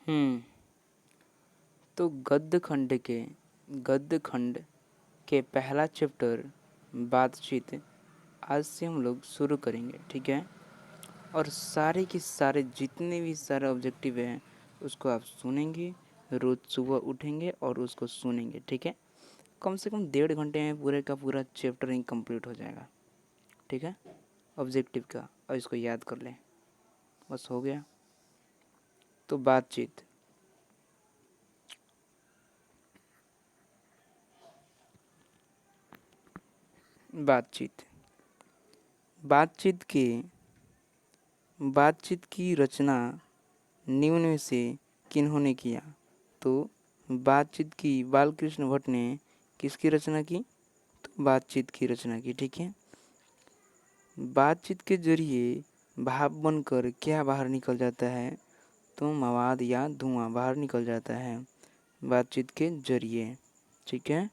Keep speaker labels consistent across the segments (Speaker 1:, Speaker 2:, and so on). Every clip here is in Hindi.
Speaker 1: हम्म तो गद्य खंड के पहला चैप्टर बातचीत आज से हम लोग शुरू करेंगे, ठीक है। और सारे के सारे जितने भी सारे ऑब्जेक्टिव हैं उसको आप सुनेंगे, रोज़ सुबह उठेंगे और उसको सुनेंगे, ठीक है। कम से कम 1.5 घंटे में पूरे का पूरा चैप्टर ही कंप्लीट हो जाएगा, ठीक है, ऑब्जेक्टिव का। और इसको याद कर लें, बस हो गया। तो बातचीत बातचीत बातचीत के बातचीत की रचना निम्न में से किन्होंने किया? तो बातचीत की बालकृष्ण भट्ट ने किसकी रचना की? तो बातचीत की रचना की, ठीक है। बातचीत के जरिए भाप बनकर क्या बाहर निकल जाता है? तो मवाद या धुआं बाहर निकल जाता है बातचीत के जरिए, ठीक है।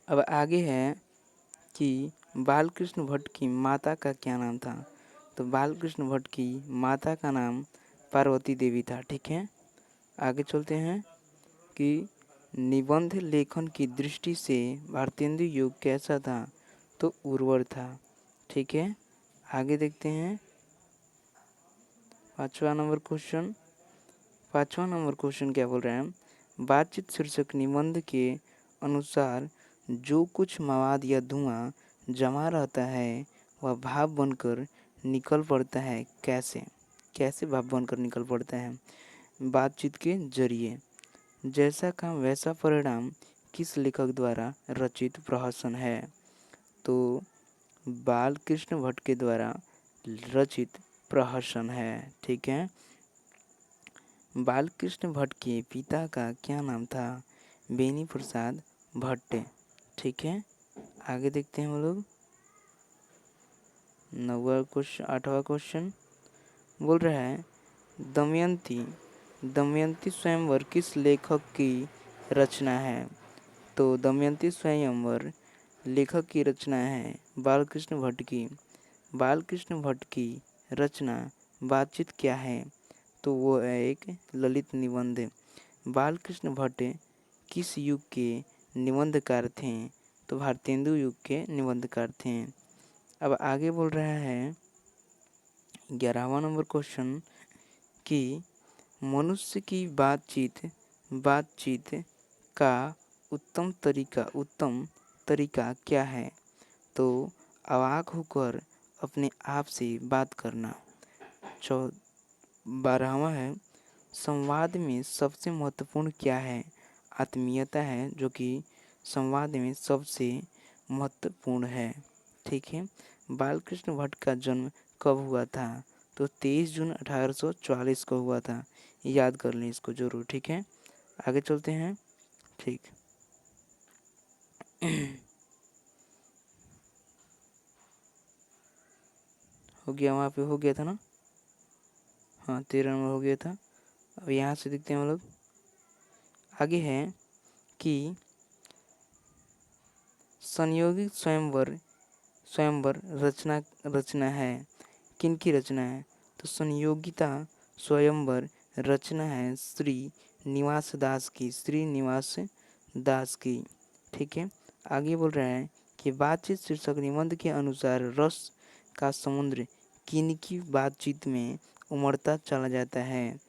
Speaker 1: अब आगे है कि बालकृष्ण भट्ट की माता का क्या नाम था? तो बालकृष्ण भट्ट की माता का नाम पार्वती देवी था, ठीक है। आगे चलते हैं कि निबंध लेखन की दृष्टि से भारतेंदु युग कैसा था? तो उर्वर था, ठीक है। आगे देखते हैं पांचवा नंबर क्वेश्चन क्या बोल रहे हैं? बातचीत शीर्षक निबंध के अनुसार जो कुछ मवाद या धुआं जमा रहता है वह भाप बनकर निकल पड़ता है। कैसे कैसे भाप बनकर निकल पड़ता है? बातचीत के जरिए। जैसा काम वैसा परिणाम किस लेखक द्वारा रचित प्रहसन है? तो बालकृष्ण भट्ट के द्वारा रचित प्रहसन है, ठीक है। बालकृष्ण भट्ट के पिता का क्या नाम था? बेनी प्रसाद भट्ट, ठीक है। आगे देखते हैं हम लोग 8वां क्वेश्चन बोल रहा है दमयंती दमयंती स्वयंवर किस लेखक की रचना है? तो दमयंती स्वयंवर लेखक की रचना है बालकृष्ण भट्ट की। बालकृष्ण भट्ट की रचना बातचीत क्या है? तो वो है एक ललित निबंध। बालकृष्ण भट्ट किस युग के निबंधकार थे? तो भारतेंदु युग के निबंधकार थे। अब आगे बोल रहा है 11वां नंबर क्वेश्चन कि मनुष्य की बातचीत का उत्तम तरीका क्या है? तो अवाक होकर अपने आप से बात करना। 12वां है संवाद में सबसे महत्वपूर्ण क्या है? आत्मीयता है, जो कि संवाद में सबसे महत्वपूर्ण है, ठीक है। बालकृष्ण भट्ट का जन्म कब हुआ था? तो 23 जून 1844 को हुआ था। याद कर लें इसको जरूर, ठीक है। आगे चलते हैं, ठीक। हो गया, वहाँ पे हो गया था ना? हाँ, 13 नंबर हो गया था। अब यहाँ से देखते हैं हम लोग। आगे है कि संयोगिक स्वयंवर रचना है, किन की रचना है? तो संयोगिता स्वयंवर रचना है श्रीनिवास दास की, ठीक है। आगे बोल रहा है कि बातचीत शीर्षक निबंध के अनुसार रस का समुद्र किनकी बातचीत में उमड़ता चला जाता है?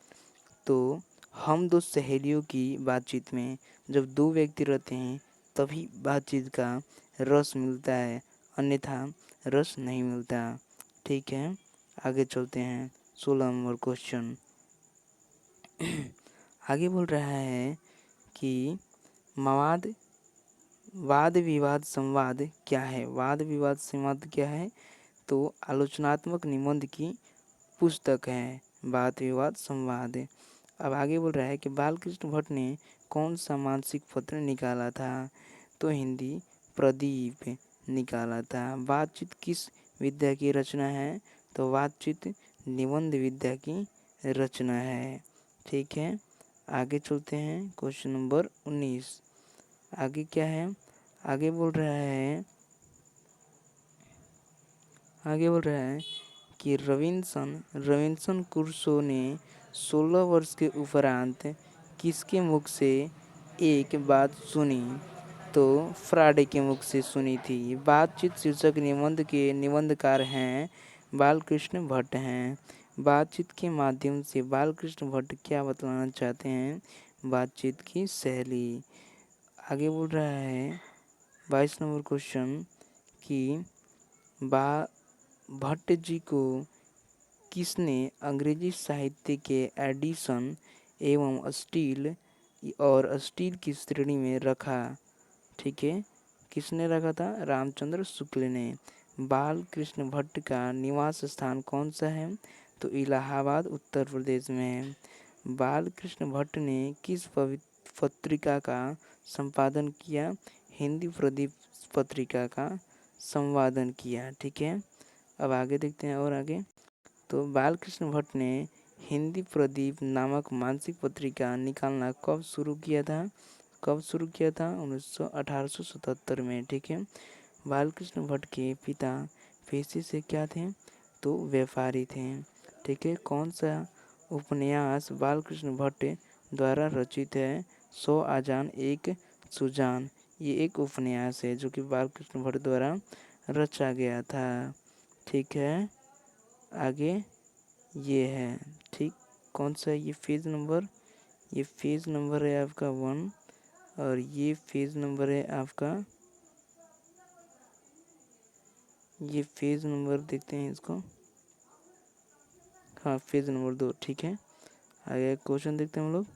Speaker 1: तो हम दो सहेलियों की बातचीत में जब दो व्यक्ति रहते हैं तभी बातचीत का रस मिलता है, अन्यथा रस नहीं मिलता, ठीक है। आगे चलते हैं 16 नंबर क्वेश्चन। आगे बोल रहा है कि मवाद वाद विवाद संवाद क्या है? वाद विवाद संवाद क्या है? तो आलोचनात्मक निबंध की पुस्तक है वाद विवाद संवाद। अब आगे बोल रहा है कि बालकृष्ण भट्ट ने कौन सा मासिक पत्र निकाला था? तो हिंदी प्रदीप निकाला था। बातचीत किस विद्या की रचना है? तो बातचीत निबंध विद्या की रचना है, ठीक है। आगे चलते हैं क्वेश्चन नंबर 19। आगे क्या है? आगे बोल रहा है कि रविंसन क्रूसो ने 16 वर्ष के उपरांत किसके मुख से एक बात सुनी? तो फ्राडे के मुख से सुनी थी। बातचीत शीर्षक निबंध के निबंधकार हैं बालकृष्ण भट्ट हैं। बातचीत के माध्यम से बालकृष्ण भट्ट क्या बतलाना चाहते हैं? बातचीत की शैली। आगे बोल रहा है 22 नंबर क्वेश्चन कि भट्ट जी को किसने अंग्रेजी साहित्य के एडिशन एवं स्टील की श्रेणी में रखा? ठीक है, किसने रखा था? रामचंद्र शुक्ल ने। बाल कृष्ण भट्ट का निवास स्थान कौन सा है? तो इलाहाबाद उत्तर प्रदेश में है। बाल कृष्ण भट्ट ने किस पत्रिका का संपादन किया? हिंदी प्रदीप पत्रिका का संपादन किया। ठीक है, अब आगे देखते हैं और आगे। तो बालकृष्ण भट्ट ने हिंदी प्रदीप नामक मासिक पत्रिका निकालना कब शुरू किया था? 1877 में। ठीक है, बालकृष्ण भट्ट के पिता पेशे से क्या थे? तो व्यापारी थे। ठीक है, कौन सा उपन्यास बालकृष्ण भट्ट द्वारा रचित है? 100 आजान एक सुजान। ये एक उपन्यास है जो कि बालकृष्ण भट्ट द्वारा रचा गया था। ठीक है, आगे ये है। ठीक, कौन सा? ये पेज नंबर है आपका 1 और ये पेज नंबर है आपका, ये पेज नंबर देखते हैं इसको। हाँ, पेज नंबर 2। ठीक है, आगे क्वेश्चन देखते हैं हम लोग।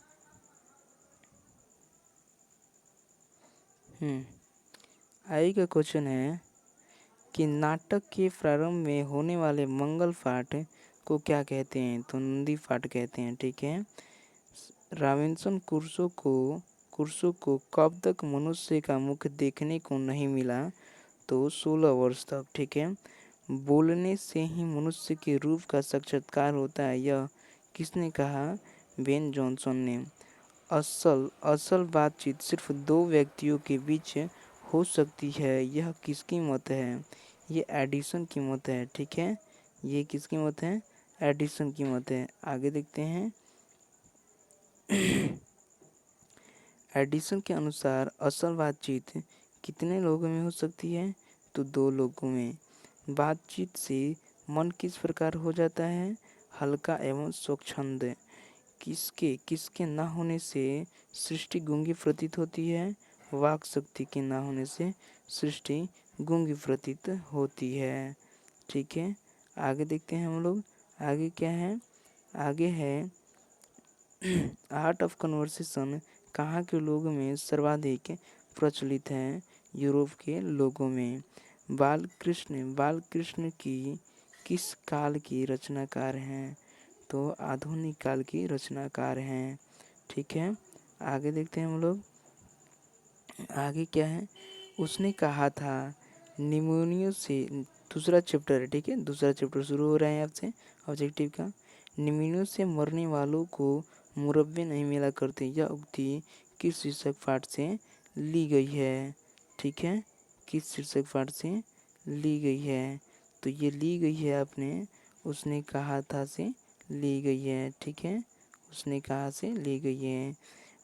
Speaker 1: आगे का क्वेश्चन है कि नाटक के प्रारंभ में होने वाले मंगल पाठ को क्या कहते हैं? तो नंदी पाठ कहते हैं। ठीक है, रॉबिन्सन क्रूसो को कब तक मनुष्य का मुख देखने को नहीं मिला? तो 16 वर्ष तक। ठीक है, बोलने से ही मनुष्य के रूप का साक्षात्कार होता है, यह किसने कहा? बेन जॉनसन ने। असल बातचीत सिर्फ दो व्यक्तियों के बीच हो सकती है, यह किसकी मत है? ये एडिसन की मत है। ठीक है, ये किसकी मत है? एडिसन की मत है। आगे देखते हैं। एडिसन के अनुसार असल बातचीत कितने लोगों में हो सकती है? तो 2 लोगों में। बातचीत से मन किस प्रकार हो जाता है? हल्का एवं स्वच्छंद। किसके न होने से सृष्टि गूंगी प्रतीत होती है? वाक शक्ति के न होने से सृष्टि गूंगी प्रतीत होती है। ठीक है, आगे देखते हैं हम लोग। आगे क्या है? आगे है आर्ट ऑफ कन्वर्सेशन कहाँ के लोगों में सर्वाधिक प्रचलित है? यूरोप के लोगों में। बालकृष्ण की किस काल की रचनाकार हैं? तो आधुनिक काल की रचनाकार हैं। ठीक है, आगे देखते हैं हम लोग। आगे क्या है? उसने कहा था निमोनिया से, दूसरा चैप्टर है। ठीक है, दूसरा चैप्टर शुरू हो रहा है आपसे ऑब्जेक्टिव का। निमोनिया से मरने वालों को मुरब्बे नहीं मिला करते, यह उक्ति किस शीर्षक पाठ से ली गई है? ठीक है, किस शीर्षक पाठ से ली गई है? तो ये ली गई है अपने उसने कहा था से ली गई है। ठीक है, उसने कहा से ली गई है।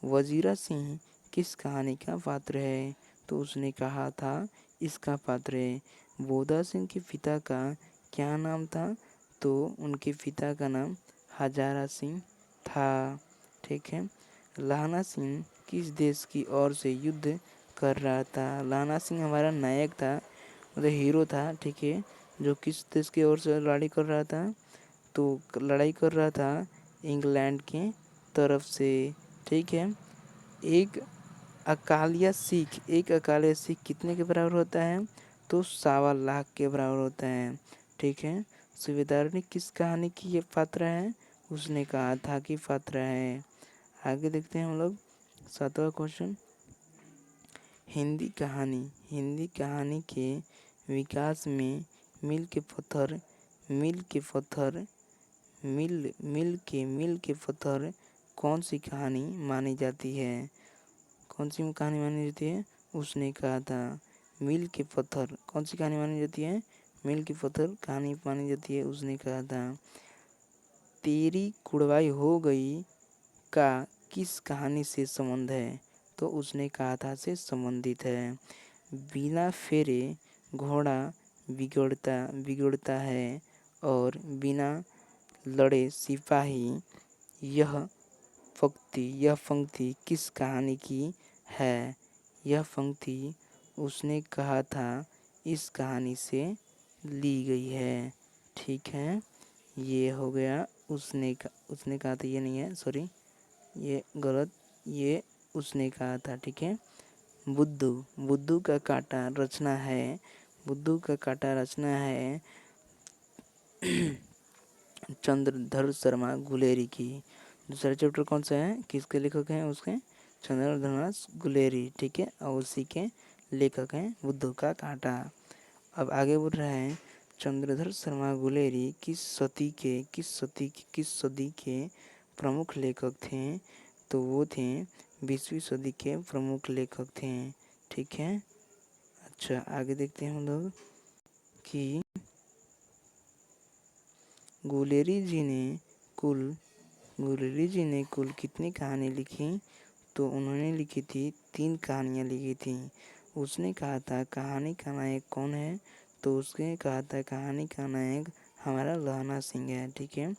Speaker 1: वजीरा सिंह किस कहानी का पात्र है? तो उसने कहा था इसका पात्र है। बोधा सिंह के पिता का क्या नाम था? तो उनके पिता का नाम हजारा सिंह था। ठीक है, लाना सिंह किस देश की ओर से युद्ध कर रहा था? लाना सिंह हमारा नायक था, मतलब हीरो था। ठीक है, जो किस देश की ओर से लड़ाई कर रहा था? तो लड़ाई कर रहा था इंग्लैंड के तरफ से। ठीक है, एक अकालिया सिख कितने के बराबर होता है? तो 1.25 लाख के बराबर होता है। ठीक है, सूबेदार ने किस कहानी की ये पात्र है? उसने कहा था कि पात्र है। आगे देखते हैं हम लोग 7वां क्वेश्चन। हिंदी कहानी के विकास में मील के पत्थर कौन सी कहानी मानी जाती है? कौन सी कहानी मानी जाती है? उसने कहा था मील के पत्थर। कौन सी कहानी मानी जाती है? मील की पत्थर कहानी मानी जाती है। उसने कहा था तेरी कुड़वाई हो गई का किस कहानी से संबंध है, तो उसने कहा था से संबंधित है। बिना फेरे घोड़ा बिगड़ता बिगड़ता है और बिना लड़े सिपाही, यह पंक्ति किस कहानी की है। यह पंक्ति उसने कहा था इस कहानी से ली गई है। ठीक है, ये हो गया। उसने कहा था, ये नहीं है, सॉरी, ये गलत, ये उसने कहा था। ठीक है। बुद्धू बुद्धू का कांटा रचना है। बुद्धू का कांटा रचना है चंद्रधर शर्मा गुलेरी की। दूसरा चैप्टर कौन सा है, किसके लेखक हैं उसके, चंद्रधर गुलेरी। ठीक है, और उसी के लेखक हैं बुद्धू का कांटा। अब आगे बढ़ रहे हैं, चंद्रधर शर्मा गुलेरी किस सदी के प्रमुख लेखक थे, तो वो थे 20वीं सदी के प्रमुख लेखक थे। ठीक है। अच्छा, आगे देखते हैं हम लोग कि गुलेरी जी ने कुल कितनी कहानी लिखी, तो उन्होंने लिखी थी 3 कहानियाँ लिखी थी। उसने कहा था कहानी का नायक कौन है, तो उसने कहा था कहानी का नायक हमारा लहना सिंह है। ठीक है।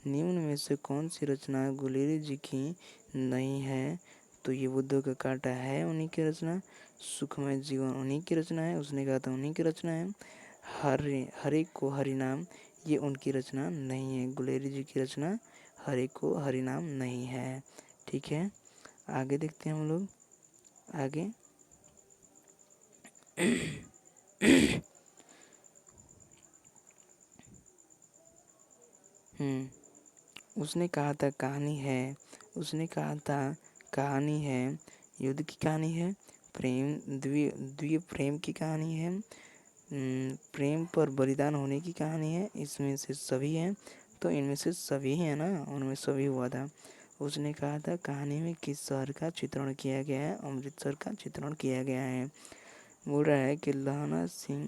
Speaker 1: निम्न में से कौन सी रचना गुलेरी जी की नहीं है, तो ये बुद्धू का कांटा है उन्हीं की रचना। सुखमय जीवन उन्हीं की रचना है, उसने कहा था उन्हीं की रचना है। हरे को हरिनाम, ये उनकी रचना नहीं है, गुलेरी जी की रचना हरे को हरिनाम नहीं है। ठीक है, आगे देखते हैं हम लोग। आगे उसने कहा था कहानी है, युद्ध की कहानी है, द्वितीय प्रेम की कहानी है, प्रेम पर बलिदान होने की कहानी है। इसमें से सभी हैं, तो इनमें से सभी हैं ना, उनमें सभी हुआ था। उसने कहा था कहानी में किस शहर का चित्रण किया गया है, अमृतसर का चित्रण किया गया है। बोल रहा है कि लहना सिंह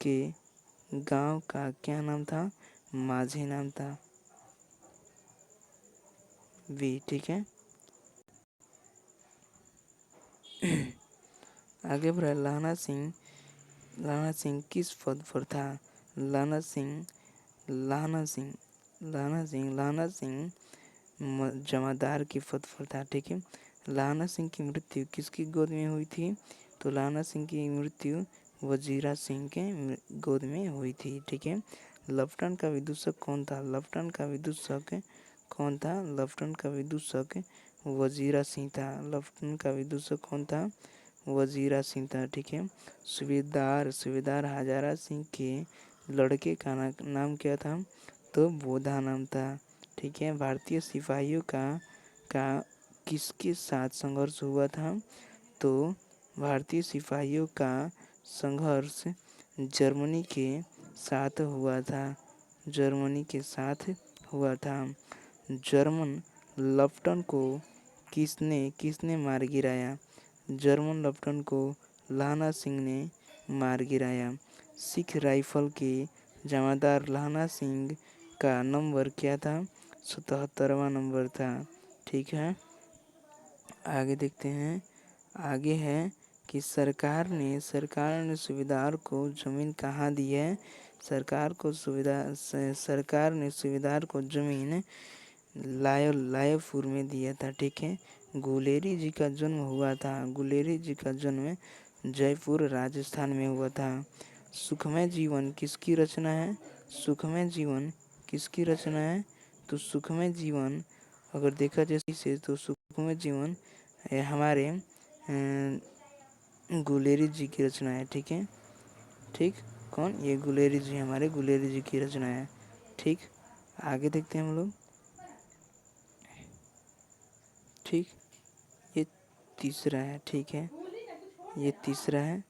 Speaker 1: के गांव का क्या नाम था, माझी नाम था। वी। ठीक है। आगे बढ़ा, लहना सिंह किस पद पर था। लहना सिंह लहना सिंह जमादार के पद पर था। ठीक है। लहना सिंह की मृत्यु किसकी गोद में हुई थी, तो लहना सिंह की मृत्यु वजीरा सिंह के गोद में हुई थी। ठीक है। लफ्टन का विदूषक कौन था, लफ्टन का विदूषक कौन था, लफ्टन का विदूषक वजीरा सिंह था। लफ्टन का विदूषक कौन था, वजीरा सिंह था। ठीक है। सूबेदार हजारा सिंह के लड़के का नाम क्या था, तो बोधा नाम था। ठीक है। भारतीय सिपाहियों का किसके साथ संघर्ष हुआ था, तो भारतीय सिपाहियों का संघर्ष जर्मनी के साथ हुआ था। जर्मनी के साथ हुआ था। जर्मन लफ्टन को किसने किसने मार गिराया, जर्मन लफ्टन को लहना सिंह ने मार गिराया। सिख राइफल के जमादार लहना सिंह का नंबर क्या था, 77वां नंबर था। ठीक है। आगे देखते हैं। आगे है कि सरकार ने सूबेदार को ज़मीन कहाँ दी है। सरकार ने सूबेदार को ज़मीन लायपुर में दिया था। ठीक है। गुलेरी जी का जन्म हुआ था, गुलेरी जी का जन्म जयपुर राजस्थान में हुआ था। सुखमय जीवन किसकी रचना है, सुखमय जीवन किसकी रचना है, तो सुखमय जीवन अगर देखा जाए से, तो सुखमय जीवन हमारे गुलेरी जी की रचना है। ठीक है। ठीक, कौन, ये गुलेरी जी, हमारे गुलेरी जी की रचना है। ठीक, आगे देखते हैं हम लोग। ठीक, ये तीसरा है। ठीक है, ये तीसरा है।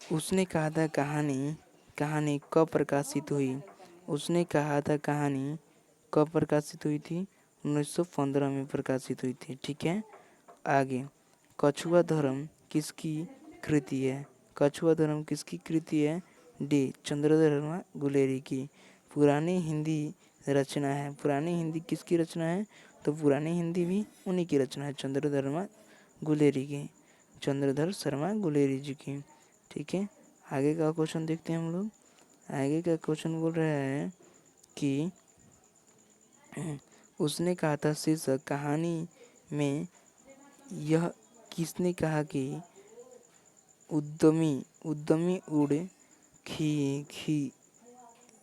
Speaker 1: उसने कहा था कहानी कब प्रकाशित हुई, उसने कहा था कहानी कब प्रकाशित हुई थी, 1915 में प्रकाशित हुई थी। ठीक है। आगे, कछुआ धर्म किसकी कृति है? कछुआ धर्म किसकी कृति है? डी चंद्रधर शर्मा गुलेरी की। पुरानी हिंदी रचना है, पुरानी हिंदी किसकी रचना है? तो पुरानी हिंदी भी उन्हीं की रचना है, चंद्रधर शर्मा गुलेरी की, चंद्रधर शर्मा गुलेरी जी की। ठीक है, आगे का क्वेश्चन देखते हैं हम लोग। आगे का क्वेश्चन बोल रहा है कि उसने कहा था शीर्षक कहानी में यह किसने कहा कि उद्यमी उद्यमी उड़ खी खी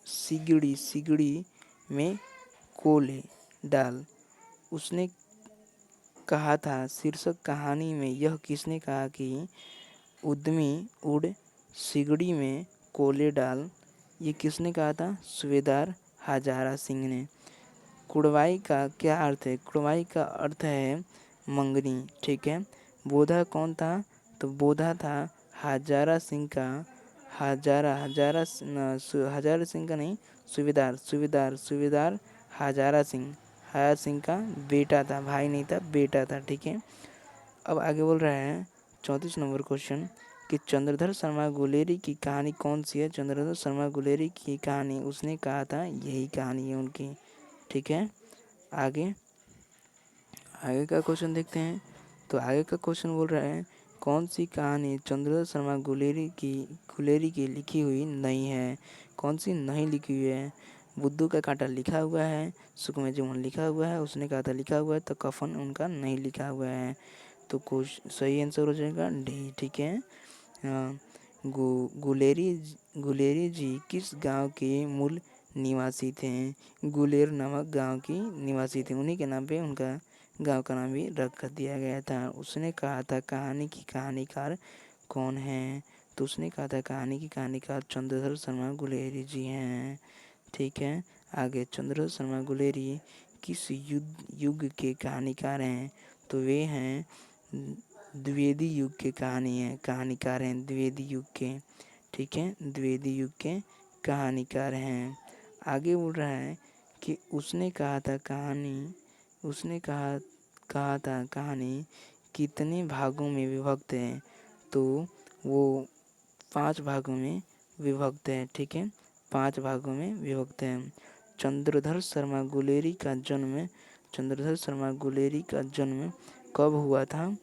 Speaker 1: सिगड़ी सिगड़ी में कोले डाल। उसने कहा था शीर्षक कहानी में यह किसने कहा कि उद्यमी उड़ सिगड़ी में कोले डाल। ये किसने कहा था? सूबेदार हजारा सिंह ने। कुड़वाई का क्या अर्थ है? कुड़वाई का अर्थ है मंगनी। ठीक है, बोधा कौन था? तो बोधा था हजारा सिंह का, हजारा सिंह का नहीं, सूबेदार हजारा सिंह, हजारा सिंह का बेटा था, भाई नहीं था, बेटा था। ठीक है, अब आगे बोल रहा है 34 नंबर क्वेश्चन कि चंद्रधर शर्मा गुलेरी की कहानी कौन सी है? चंद्रधर शर्मा गुलेरी की कहानी उसने कहा था, यही कहानी है उनकी। ठीक है, आगे आगे का क्वेश्चन देखते हैं। तो आगे का क्वेश्चन बोल रहा है कौन सी कहानी चंद्रधर शर्मा गुलेरी की लिखी हुई नहीं है? कौन सी नहीं लिखी हुई है? बुद्धू का कांटा लिखा हुआ है, सुखमय जीवन लिखा हुआ है, उसने कहा था लिखा हुआ है, तो कफन उनका नहीं लिखा हुआ है। तो कुछ सही आंसर हो जाएगा डी। ठीक है, गुलेरी गुलेरी जी किस गांव के मूल निवासी थे? गुलेर नामक गांव की निवासी थे, उन्हीं के नाम पे उनका गांव का नाम भी रख दिया गया था। उसने कहा था कहानी की कहानीकार कौन है? तो उसने कहा था कहानी की कहानीकार चंद्रधर शर्मा गुलेरी जी हैं। ठीक है, आगे चंद्रधर शर्मा गुलेरी किस युग के कहानीकार हैं? तो वे हैं द्विवेदी युग के कहानीकार हैं, द्विवेदी युग के। ठीक है, द्विवेदी युग के कहानीकार हैं। आगे बोल रहा है कि उसने कहा था कहानी कितने भागों में विभक्त है? तो वो 5 भागों में विभक्त है। ठीक है, 5 भागों में विभक्त है। चंद्रधर शर्मा गुलेरी का जन्म कब हुआ था?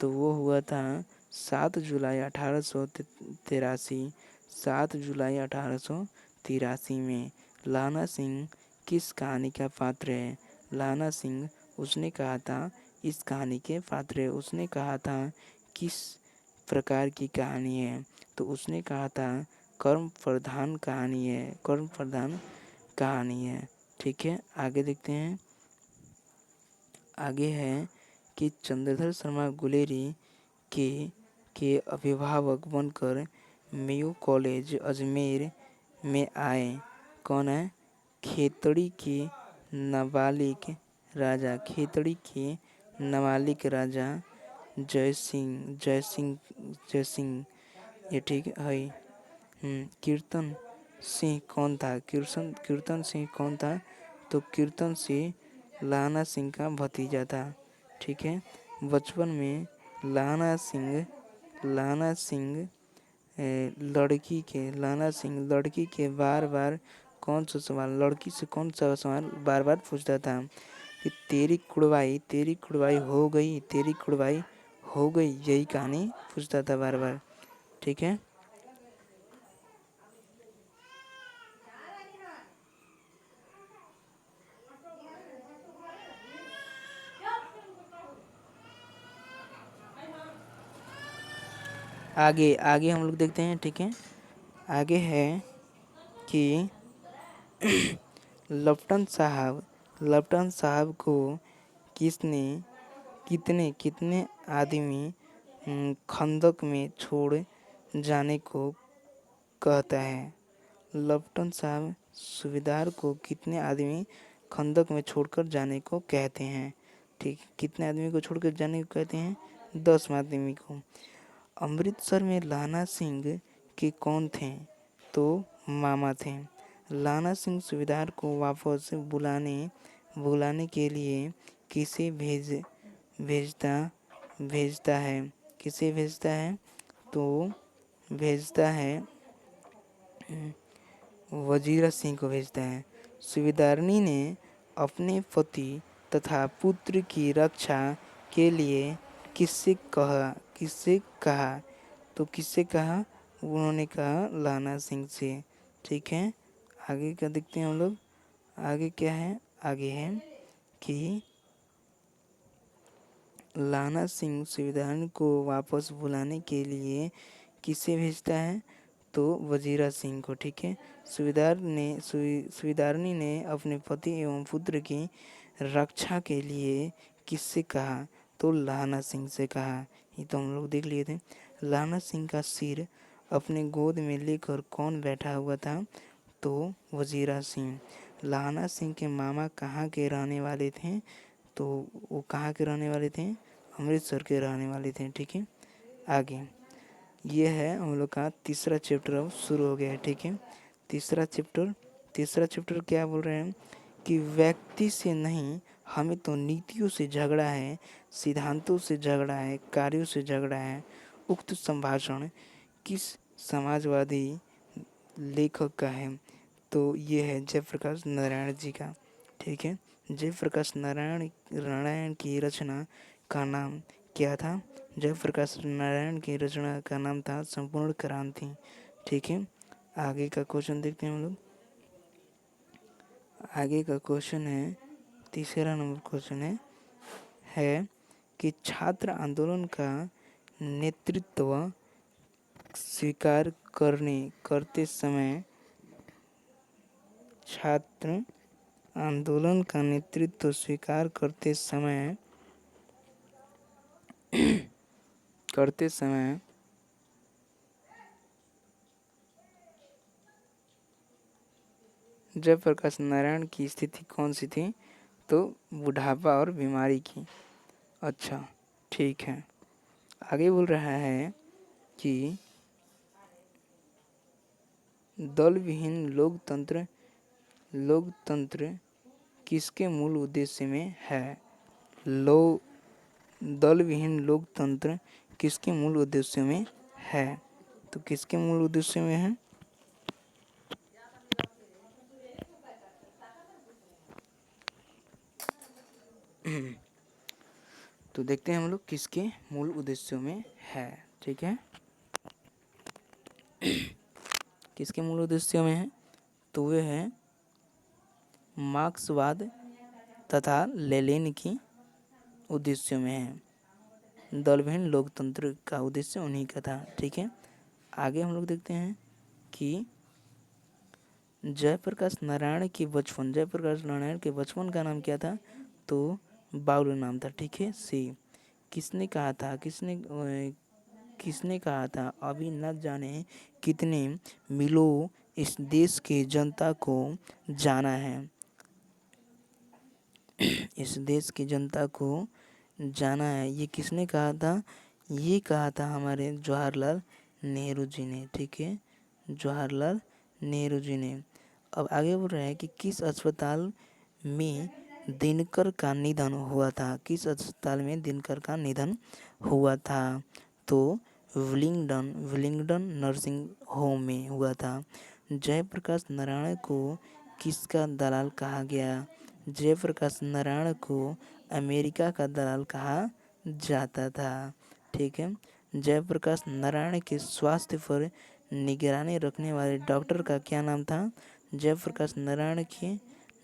Speaker 1: तो वो हुआ था 7 जुलाई 1883, 7 जुलाई 1883 में। लाना सिंह किस कहानी का पात्र है? लाना सिंह उसने कहा था इस कहानी के पात्र है। उसने कहा था किस प्रकार की कहानी है? तो उसने कहा था कर्म प्रधान कहानी है। ठीक है, आगे देखते हैं। आगे है कि चंद्रधर शर्मा गुलेरी के अभिभावक बनकर मेयो कॉलेज अजमेर में आए। कौन है? खेतड़ी के नाबालिग राजा जय सिंह ये ठीक है। कीर्तन सिंह कौन था? कीर्तन सिंह कौन था? तो कीर्तन सिंह लाना सिंह का भतीजा था। ठीक है, बचपन में लाना सिंह लड़की के बार बार लड़की से कौन सा सवाल बार बार पूछता था कि तेरी कुड़वाई हो गई, यही कहानी पूछता था बार बार। ठीक है, आगे आगे हम लोग देखते हैं। ठीक है, आगे है कि लप्टन साहब को किसने कितने कितने आदमी खंदक में छोड़ जाने को कहता है? लप्टन साहब सूबेदार को कितने आदमी खंदक में छोड़कर जाने को कहते हैं? ठीक, कितने आदमी को छोड़कर जाने को कहते हैं? 10 आदमी को। अमृतसर में लाना सिंह के कौन थे? तो मामा थे। लाना सिंह सूबेदार को वापस बुलाने के लिए किसे भेजता भेजता है, किसे भेजता है? तो भेजता है वजीरा सिंह को भेजता है। सुबेदारनी ने अपने पति तथा पुत्र की रक्षा के लिए किससे कहा? तो किससे कहा? उन्होंने कहा लाना सिंह से। ठीक है, आगे का देखते हैं हम लोग। आगे क्या है? आगे है कि लाना सिंह सुबेदारनी को वापस बुलाने के लिए किसे भेजता है? तो वजीरा सिंह को। ठीक है, सुबेदारनी ने अपने पति एवं पुत्र की रक्षा के लिए किससे कहा? तो लाना सिंह से कहा। ये तो हम लोग देख लिए थे। लाना सिंह का सिर अपने गोद में लेकर कौन बैठा हुआ था? तो वजीरा सिंह। लाना सिंह के मामा कहाँ के रहने वाले थे? तो वो कहाँ के रहने वाले थे? अमृतसर के रहने वाले थे। ठीक है, आगे ये है हम लोग का तीसरा चैप्टर अब शुरू हो गया है। ठीक है, तीसरा चैप्टर क्या बोल रहे हैं कि व्यक्ति से नहीं, हमें तो नीतियों से झगड़ा है, सिद्धांतों से झगड़ा है, कार्यों से झगड़ा है। उक्त संभाषण किस समाजवादी लेखक का है? तो ये है जयप्रकाश नारायण जी का। ठीक है, जयप्रकाश नारायण की रचना का नाम क्या था? जयप्रकाश नारायण की रचना का नाम था संपूर्ण क्रांति। ठीक है, आगे का क्वेश्चन देखते हैं हम लोग। आगे का क्वेश्चन है, तीसरा नंबर क्वेश्चन है कि छात्र आंदोलन का नेतृत्व स्वीकार करते समय छात्र आंदोलन का नेतृत्व स्वीकार करते समय जयप्रकाश नारायण की स्थिति कौन सी थी? तो बुढ़ापा और बीमारी की। अच्छा, ठीक है, आगे बोल रहा है कि दल विहीन लोकतंत्र किसके मूल उद्देश्य में है? दल विहीन लोकतंत्र किसके मूल उद्देश्य में है? तो किसके मूल उद्देश्य में है? तो देखते हैं हम लोग किसके मूल उद्देश्यों में है। ठीक है, किसके मूल उद्देश्यों में है? तो वे है मार्क्सवाद तथा लेनिन की उद्देश्यों में है। दलविहीन लोकतंत्र का उद्देश्य उन्हीं का था। ठीक है, आगे हम लोग देखते हैं कि जयप्रकाश नारायण के बचपन का नाम क्या था? तो बाउल नाम था। ठीक है, सी किसने कहा था अभी न जाने कितने मिलों इस देश के जनता को जाना है। इस देश की जनता को जाना है, ये किसने कहा था? ये कहा था हमारे जवाहरलाल नेहरू जी ने। ठीक है, जवाहरलाल नेहरू जी ने। अब आगे बोल रहे हैं कि किस अस्पताल में दिनकर का निधन हुआ था? किस अस्पताल में दिनकर का निधन हुआ था? तो विलिंगडन नर्सिंग होम में हुआ था। जयप्रकाश नारायण को किसका दलाल कहा गया? जयप्रकाश नारायण को अमेरिका का दलाल कहा जाता था। ठीक है, जयप्रकाश नारायण के स्वास्थ्य पर निगरानी रखने वाले डॉक्टर का क्या नाम था? जयप्रकाश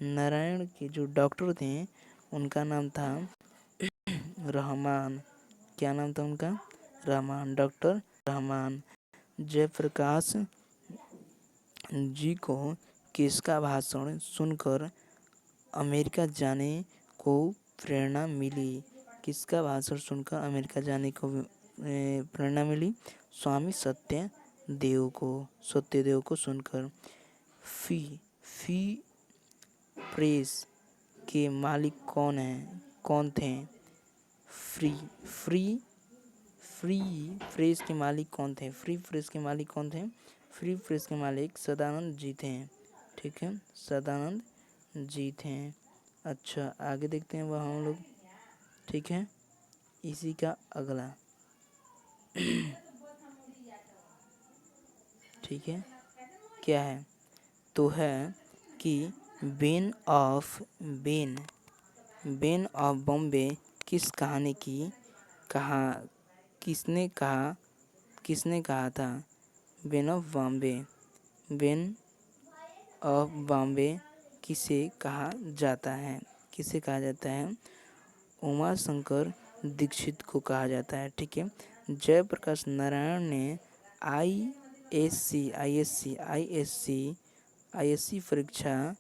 Speaker 1: नारायण के जो डॉक्टर थे उनका नाम था रहमान। क्या नाम था उनका? रहमान, डॉक्टर रहमान। जयप्रकाश जी को किसका भाषण सुनकर अमेरिका जाने को प्रेरणा मिली? किसका भाषण सुनकर अमेरिका जाने को प्रेरणा मिली? स्वामी सत्यदेव को सुनकर। फी प्रेस के मालिक कौन थे? फ्री प्रेस के मालिक कौन थे? फ्री प्रेस के मालिक कौन थे? फ्री प्रेस के मालिक सदानंद जी थे। ठीक है, सदानंद जी थे। अच्छा, आगे देखते हैं वह हम लोग। ठीक है, इसी का अगला ठीक है क्या है, तो है कि बेन बेन ऑफ बॉम्बे किस कहानी की कहा किसने कहा था। Ben of Bombay Ben of Bombay किसे कहा जाता है उमा शंकर दीक्षित को कहा जाता है। ठीक है, जयप्रकाश नारायण ने आईएससी परीक्षा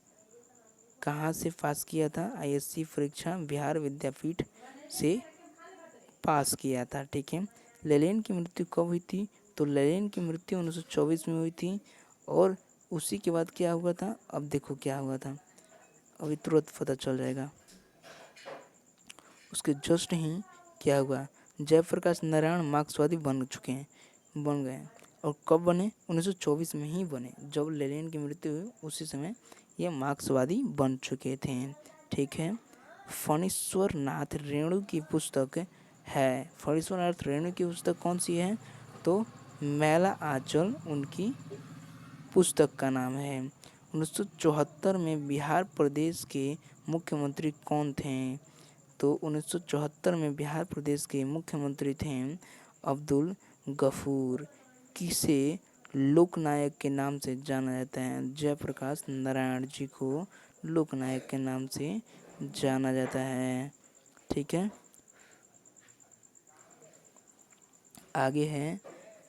Speaker 1: कहाँ से पास किया था। आईएससी परीक्षा बिहार विद्यापीठ से पास किया था। ठीक है, लेलिन की मृत्यु कब हुई थी, तो लेलिन की मृत्यु 1924 में हुई थी। और उसी के बाद क्या हुआ था, अब देखो क्या हुआ था, अभी तुरंत पता चल जाएगा। उसके जस्ट ही क्या हुआ, जयप्रकाश नारायण मार्क्सवादी बन गए। और कब बने, 1924 में ही बने। जब लेनिन की मृत्यु हुई उसी समय ये मार्क्सवादी बन चुके थे। ठीक है, फणीश्वर नाथ रेणु की पुस्तक है, फणीश्वर नाथ रेणु की पुस्तक कौन सी है, तो मैला आंचल उनकी पुस्तक का नाम है। 1974 में बिहार प्रदेश के मुख्यमंत्री कौन थे, तो 1974 में बिहार प्रदेश के मुख्यमंत्री थे अब्दुल गफूर। किसे लोकनायक के नाम से जाना जाता है, जयप्रकाश नारायण जी को लोकनायक के नाम से जाना जाता है। ठीक है, आगे है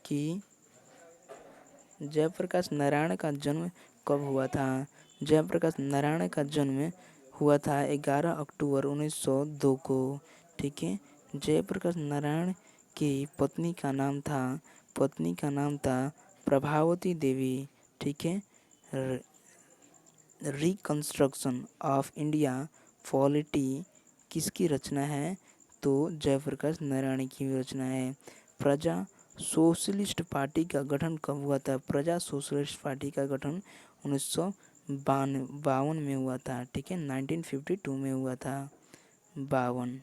Speaker 1: कि जयप्रकाश नारायण का जन्म कब हुआ था। जयप्रकाश नारायण का जन्म हुआ था 11 अक्टूबर 1902 को। ठीक है, जयप्रकाश नारायण की पत्नी का नाम था प्रभावती देवी। ठीक है, रिकंस्ट्रक्शन ऑफ इंडिया पॉलिटी किसकी रचना है, तो जयप्रकाश नारायण की रचना है। प्रजा सोशलिस्ट पार्टी का गठन कब हुआ था, प्रजा सोशलिस्ट पार्टी का गठन 1952 में हुआ था। ठीक है, 1952 में हुआ था, 52।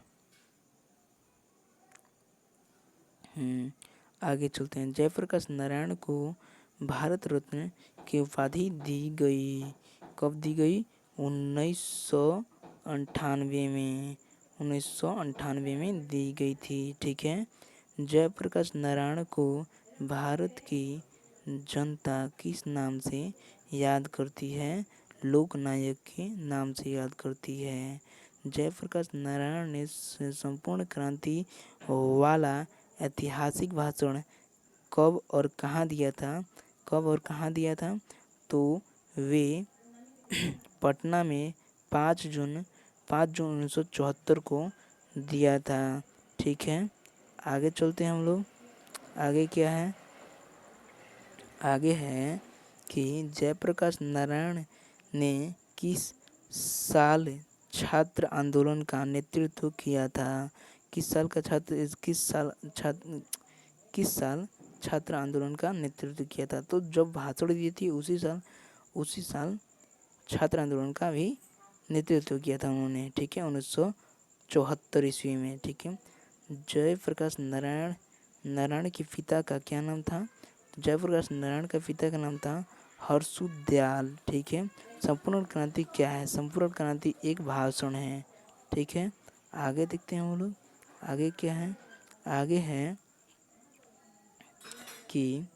Speaker 1: आगे चलते हैं। जयप्रकाश नारायण को भारत रत्न की उपाधि दी गई, कब दी गई, 1998 में दी गई थी। ठीक है, जयप्रकाश नारायण को भारत की जनता किस नाम से याद करती है, लोकनायक के नाम से याद करती है। जयप्रकाश नारायण ने संपूर्ण क्रांति वाला ऐतिहासिक भाषण कब और कहाँ दिया था, तो वे पटना में 5 जून 1974 को दिया था। ठीक है, आगे चलते हैं हम लोग। आगे क्या है, आगे है कि जयप्रकाश नारायण ने किस साल छात्र आंदोलन का नेतृत्व किया था। किस साल छात्र आंदोलन का नेतृत्व किया था, तो जब भाषण दी थी उसी साल छात्र आंदोलन का भी नेतृत्व किया था उन्होंने। ठीक है, 1974 ईस्वी में। ठीक है, जयप्रकाश नारायण के पिता का क्या नाम था, जयप्रकाश नारायण का पिता का नाम था हर्षुदयाल। ठीक है, संपूर्ण क्रांति क्या है, संपूर्ण क्रांति एक भाषण है। ठीक है, आगे देखते हैं हम लोग, आगे क्या है, आगे है कि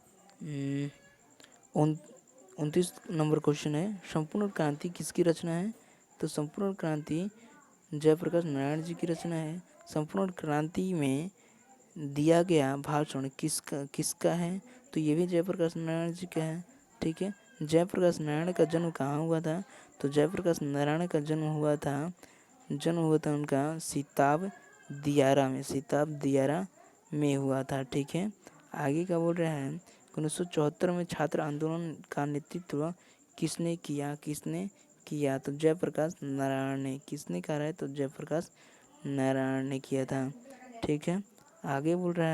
Speaker 1: 29 नंबर क्वेश्चन है, संपूर्ण क्रांति किसकी रचना है, तो संपूर्ण क्रांति जयप्रकाश नारायण जी की रचना है। संपूर्ण क्रांति में दिया गया भाषण किसका है, तो ये भी जयप्रकाश नारायण जी का है। ठीक है, जयप्रकाश नारायण का जन्म कहाँ हुआ था, तो जयप्रकाश नारायण का जन्म हुआ था उनका सिताब दियारा में हुआ था। ठीक है, आगे का बोल रहा है 1974 में छात्र आंदोलन का नेतृत्व किसने किया, तो जयप्रकाश नारायण ने। किसने कहा है, तो जयप्रकाश नारायण ने किया था। ठीक है, आगे बोल रहा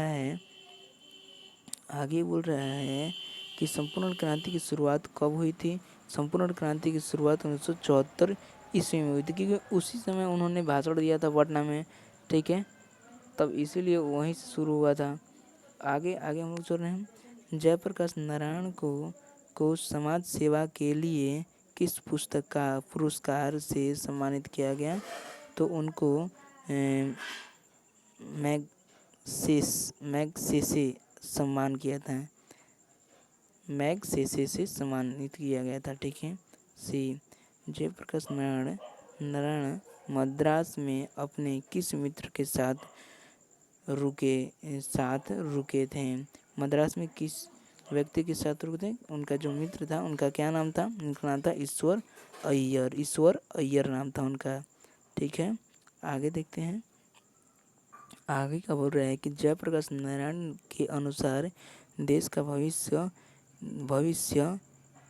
Speaker 1: है कि संपूर्ण क्रांति की शुरुआत कब हुई थी। संपूर्ण क्रांति की शुरुआत 1974 ईस्वी में हुई थी, क्योंकि उसी समय उन्होंने भाषण दिया था पटना में। ठीक है, तब इसीलिए वहीं से शुरू हुआ था। आगे आगे हम लोग चल रहे हैं। जयप्रकाश नारायण को समाज सेवा के लिए किस पुस्तक का पुरस्कार से सम्मानित किया गया? तो उनको मैगसेसे सम्मान किया था। मैगसेसे से सम्मानित किया गया था। ठीक है। सी, जयप्रकाश नारायण मद्रास में अपने किस मित्र के साथ रुके थे? मद्रास में किस व्यक्ति के साथ रुके थे? उनका जो मित्र था उनका क्या नाम था? उनका नाम था ईश्वर अय्यर नाम था उनका। ठीक है। आगे देखते हैं। आगे का बोल रहा है कि जयप्रकाश नारायण के अनुसार देश का भविष्य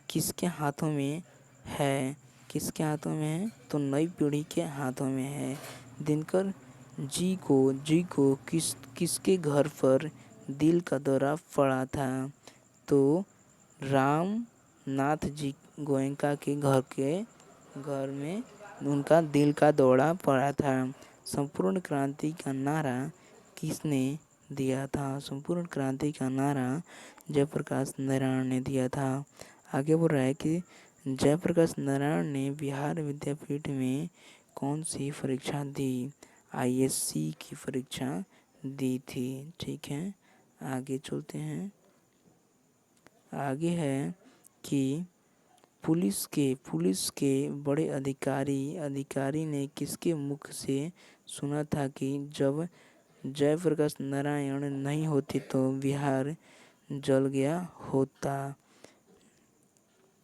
Speaker 1: किसके हाथों में है? किसके हाथों में है? तो नई पीढ़ी के हाथों में है। दिनकर जी को किसके घर पर दिल का दौरा पड़ा था? तो राम नाथ जी गोयनका के घर में उनका दिल का दौरा पड़ा था। संपूर्ण क्रांति का नारा किसने दिया था? संपूर्ण क्रांति का नारा जयप्रकाश नारायण ने दिया था। आगे बोल रहा है कि जयप्रकाश नारायण ने बिहार विद्यापीठ में कौन सी परीक्षा दी? आईएससी की परीक्षा दी थी। ठीक है। आगे चलते हैं। आगे है कि पुलिस के बड़े अधिकारी ने किसके मुख से सुना था कि जब जयप्रकाश नारायण नहीं होते तो बिहार जल गया होता?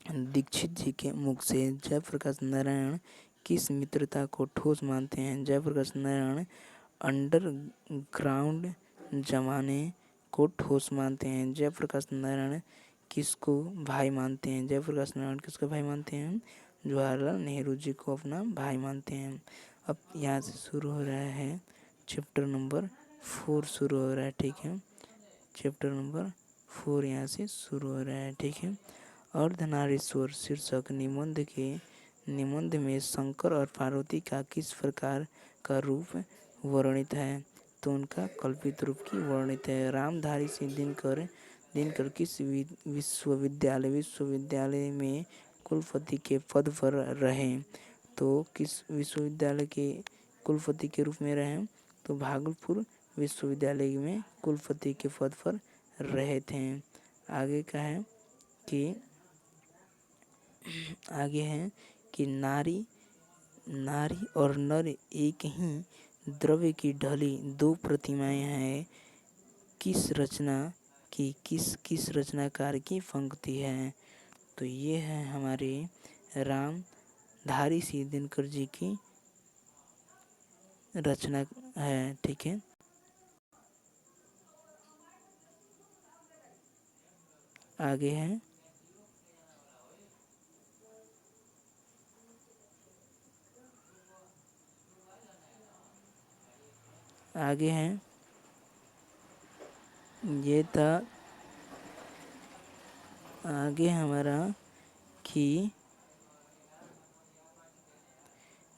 Speaker 1: दीक्षित जी के मुख से। जयप्रकाश नारायण किस मित्रता को ठोस मानते हैं? जयप्रकाश नारायण अंडरग्राउंड जमाने को ठोस मानते हैं। जयप्रकाश नारायण किसको भाई मानते हैं? जयप्रकाश नारायण किसको भाई मानते हैं? जवाहरलाल नेहरू जी को अपना भाई मानते हैं। अब यहाँ से शुरू हो रहा है चैप्टर नंबर 4 शुरू हो रहा है। ठीक है। चैप्टर नंबर 4 यहाँ से शुरू हो रहा है। ठीक है। अर्धनारीश्वर शीर्षक निबंध में शंकर और पार्वती का किस प्रकार का रूप वर्णित है? तो उनका कल्पित रूप की वर्णित है। रामधारी सिंह दिनकर किस विश्वविद्यालय में कुलपति के पद पर रहे? तो किस विश्वविद्यालय के कुलपति के रूप में रहे? तो भागलपुर विश्वविद्यालय में कुलपति के पद पर रहे थे। आगे का है कि नारी और नर एक ही द्रव्य की ढली दो प्रतिमाएं हैं। किस रचनाकार की पंक्ति है? तो ये है हमारे रामधारी सिंह दिनकर जी की रचना है। ठीक है। आगे है ये था आगे हमारा कि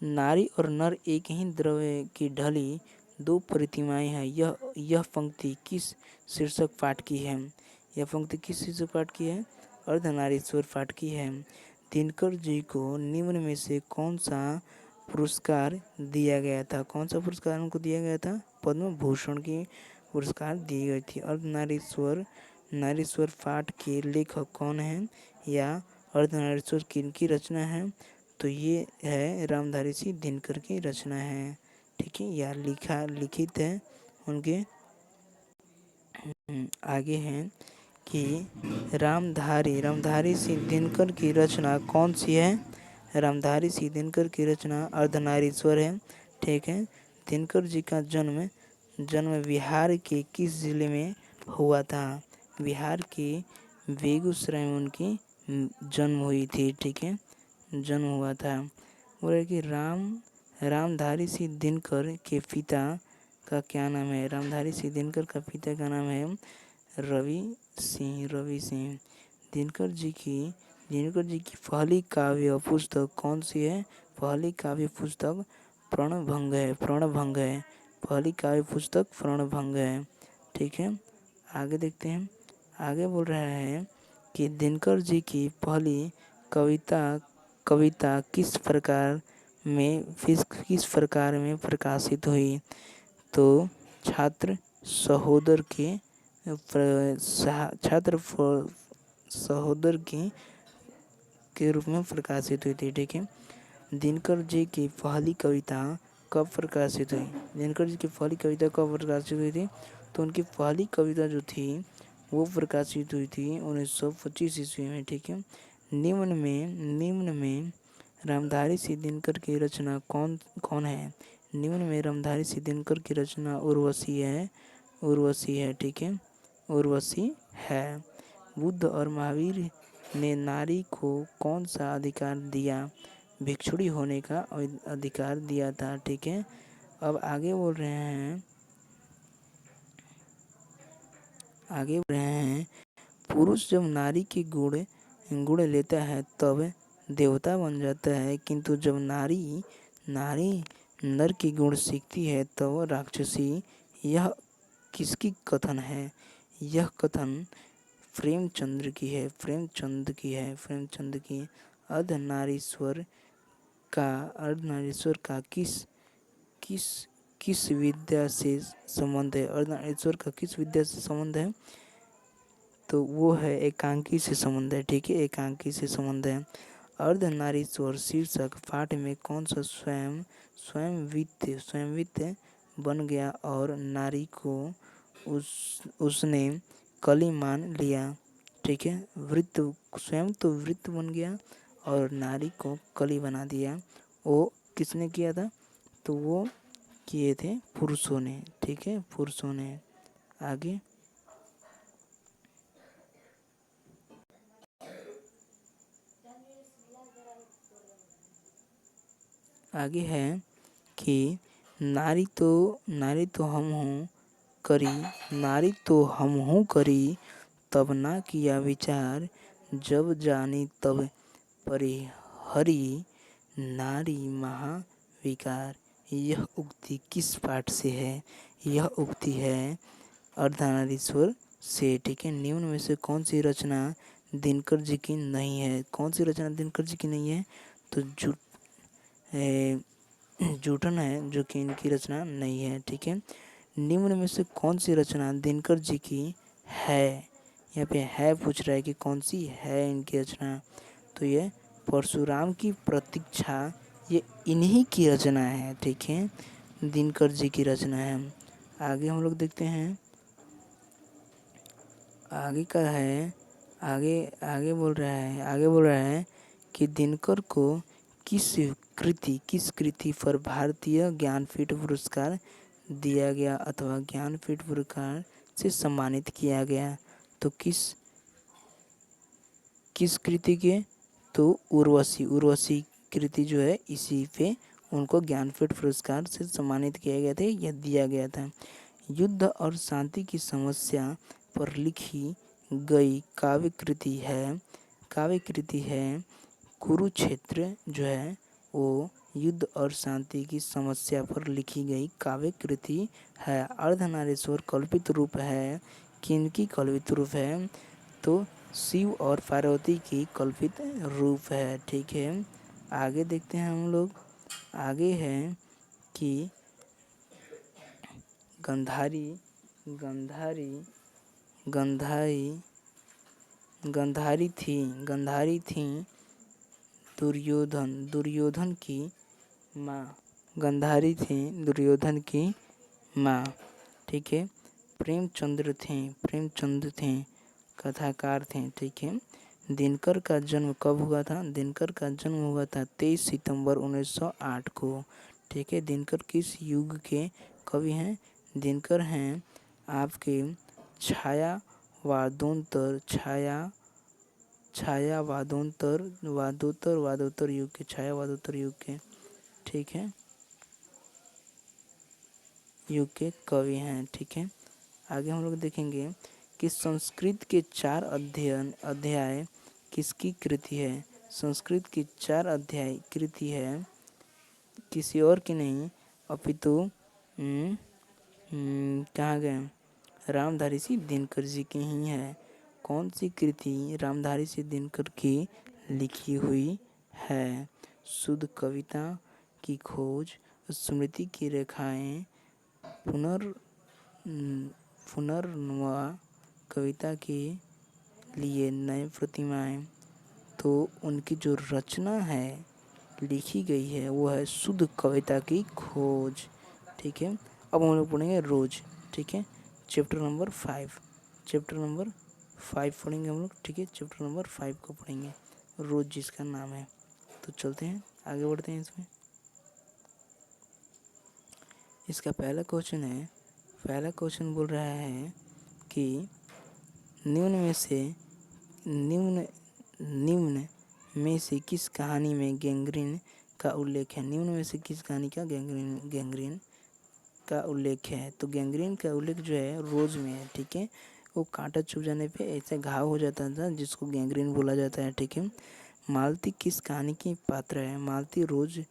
Speaker 1: नारी और नर एक ही द्रव्य की ढली दो प्रतिमाएं हैं। यह पंक्ति किस शीर्षक पाठ की है? यह पंक्ति किस शीर्षक पाठ की है? अर्धनारीश्वर पाठ की है। दिनकर जी को निम्न में से कौन सा पुरस्कार दिया गया था? कौन सा पुरस्कार उनको दिया गया था? पद्म भूषण की पुरस्कार दी गई थी। नारीश्वर पाठ के लेखक कौन हैं? या अर्धनारीश्वर किनकी रचना है? तो ये है रामधारी सिंह दिनकर की रचना है। ठीक है। या लिखित है उनके। आगे है कि रामधारी सिंह दिनकर की रचना कौन सी है? रामधारी सिंह दिनकर की रचना अर्धनारीश्वर है। ठीक है। दिनकर जी का जन्म बिहार के किस जिले में हुआ था? बिहार के बेगूसराय में उनकी जन्म हुई थी। ठीक है। जन्म हुआ था। बोले कि रामधारी सिंह दिनकर के पिता का क्या नाम है? रामधारी सिंह दिनकर का पिता का नाम है रवि सिंह। दिनकर जी की पहली काव्य पुस्तक कौन सी है? पहली काव्य पुस्तक प्रणभंग है। पहली काव्य पुस्तक प्रणभंग है। ठीक है, आगे देखते हैं। आगे बोल रहा है कि दिनकर जी की पहली कविता कविता किस प्रकार में प्रकाशित हुई? तो छात्र सहोदर सहोदर के रूप में प्रकाशित हुई थी। ठीक है, दिनकर जी की पहली कविता कब प्रकाशित हुई? दिनकर जी की पहली कविता कब प्रकाशित हुई थी? तो उनकी पहली कविता जो थी वो प्रकाशित हुई थी 1925 ईस्वी में। ठीक है, निम्न में रामधारी सिंह दिनकर की रचना कौन कौन है? निम्न में रामधारी सिंह दिनकर की रचना उर्वशी है। ठीक है, उर्वशी है। बुद्ध और महावीर ने नारी को कौन सा अधिकार दिया? भिक्षुणी होने का अधिकार दिया था। ठीक है, अब आगे बोल रहे हैं पुरुष जब नारी के गुण लेता है तब देवता बन जाता है, किंतु जब नारी नर के गुण सीखती है तब राक्षसी। यह किसकी कथन है? यह कथन प्रेमचंद की अर्धनारीश्वर का किस विद्या से संबंध है? अर्धनारीश्वर का किस विद्या से संबंध है? तो वो है एकांकी से संबंध है। ठीक है, एकांकी से संबंध है। अर्धनारीश्वर शीर्षक पाठ में कौन सा स्वयंवित्त बन गया और नारी को उसने कली मान लिया? ठीक है, वृत्त स्वयं तो वृत्त बन गया और नारी को कली बना दिया। वो किसने किया था? तो वो किए थे पुरुषों ने। ठीक है, पुरुषों ने। आगे है कि नारी तो हम हूँ करी तब ना किया विचार, जब जानी तब परिहरी नारी महाविकार। यह उक्ति किस पाठ से है? यह उक्ति है अर्धनारीश्वर से। ठीक है, निम्न में से कौन सी रचना दिनकर जी की नहीं है? कौन सी रचना दिनकर जी की नहीं है? तो जूठन है जो कि इनकी रचना नहीं है। ठीक है, निम्न में से कौन सी रचना दिनकर जी की है? यहाँ पे है पूछ रहा है कि कौन सी है इनकी रचना। तो ये परशुराम की प्रतीक्षा, ये इन्हीं की रचना है। ठीक है, दिनकर जी की रचना है। आगे हम लोग देखते हैं। आगे का है, आगे बोल रहा है कि दिनकर को किस कृति पर भारतीय ज्ञानपीठ पुरस्कार दिया गया अथवा ज्ञानपीठ पुरस्कार से सम्मानित किया गया? तो किस कृति के? तो उर्वशी कृति जो है इसी पे उनको ज्ञानपीठ पुरस्कार से सम्मानित किया गया था या दिया गया था। युद्ध और शांति की समस्या पर लिखी गई काव्य कृति है कुरुक्षेत्र जो है वो युद्ध और शांति की समस्या पर लिखी गई काव्य कृति है। अर्धनारीश्वर कल्पित रूप है। किनकी कल्पित रूप है? तो शिव और पार्वती की कल्पित रूप है। ठीक है, आगे देखते हैं हम लोग। आगे है कि गंधारी थी दुर्योधन की माँ। गंधारी थी दुर्योधन की माँ। ठीक है, प्रेमचंद थे कथाकार थे। ठीक है, दिनकर का जन्म कब हुआ था? दिनकर का जन्म हुआ था 23 सितंबर 1908 को। ठीक है, दिनकर किस युग के कवि हैं? दिनकर हैं आपके वादोत्तर युग के। ठीक है, युग के कवि हैं। ठीक है, आगे हम लोग देखेंगे कि संस्कृत के 4 अध्याय किसकी कृति है? संस्कृत की 4 अध्याय कृति है किसी और की नहीं अपितु कहाँ गए? रामधारी सिंह दिनकर जी की ही है। कौन सी कृति रामधारी सिंह दिनकर की लिखी हुई है? शुद्ध कविता की खोज, स्मृति की रेखाएं, पुनर्नवा कविता के लिए नए प्रतिमाएं। तो उनकी जो रचना है लिखी गई है वो है शुद्ध कविता की खोज। ठीक है, अब हम लोग पढ़ेंगे रोज। ठीक है, चैप्टर नंबर 5 पढ़ेंगे हम लोग। ठीक है, चैप्टर नंबर 5 को पढ़ेंगे, रोज जिसका नाम है। तो चलते हैं आगे बढ़ते हैं इसमें। इसका पहला क्वेश्चन बोल रहा है कि निम्न में से किस कहानी में गैंग्रीन का उल्लेख है? निम्न में से किस कहानी का गैंग्रीन का उल्लेख है? तो गैंग्रीन का उल्लेख जो है रोज में है। ठीक है, वो कांटा चुभ जाने पे ऐसे घाव हो जाता था जिसको गैंग्रीन बोला जाता है। ठीक है, मालती किस कहानी की पात्र है? मालती रोज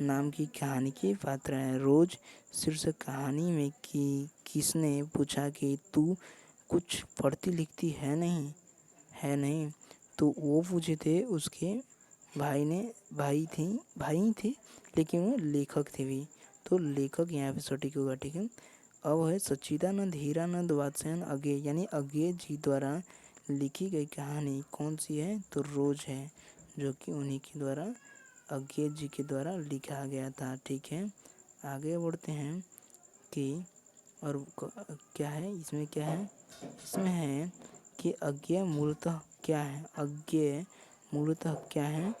Speaker 1: नाम की कहानी की पात्र है। रोज शीर्षक कहानी में किसने पूछा कि तू कुछ पढ़ती लिखती है नहीं? तो वो पूछे थे उसके भाई थे, लेकिन वो लेखक थे भी। तो लेखक यहाँ पे सटीक होगा। ठीक है, अब है सच्चिदानंद हीरानंद वात्स्यायन अज्ञे यानी अज्ञे जी द्वारा लिखी गई कहानी कौन सी है? तो रोज है, जो कि उन्हीं के द्वारा अज्ञे जी के द्वारा लिखा गया था। ठीक है, आगे बढ़ते हैं कि और क्या है इसमें? इसमें है कि अज्ञे मूलतः क्या है? अज्ञे मूलतः क्या है?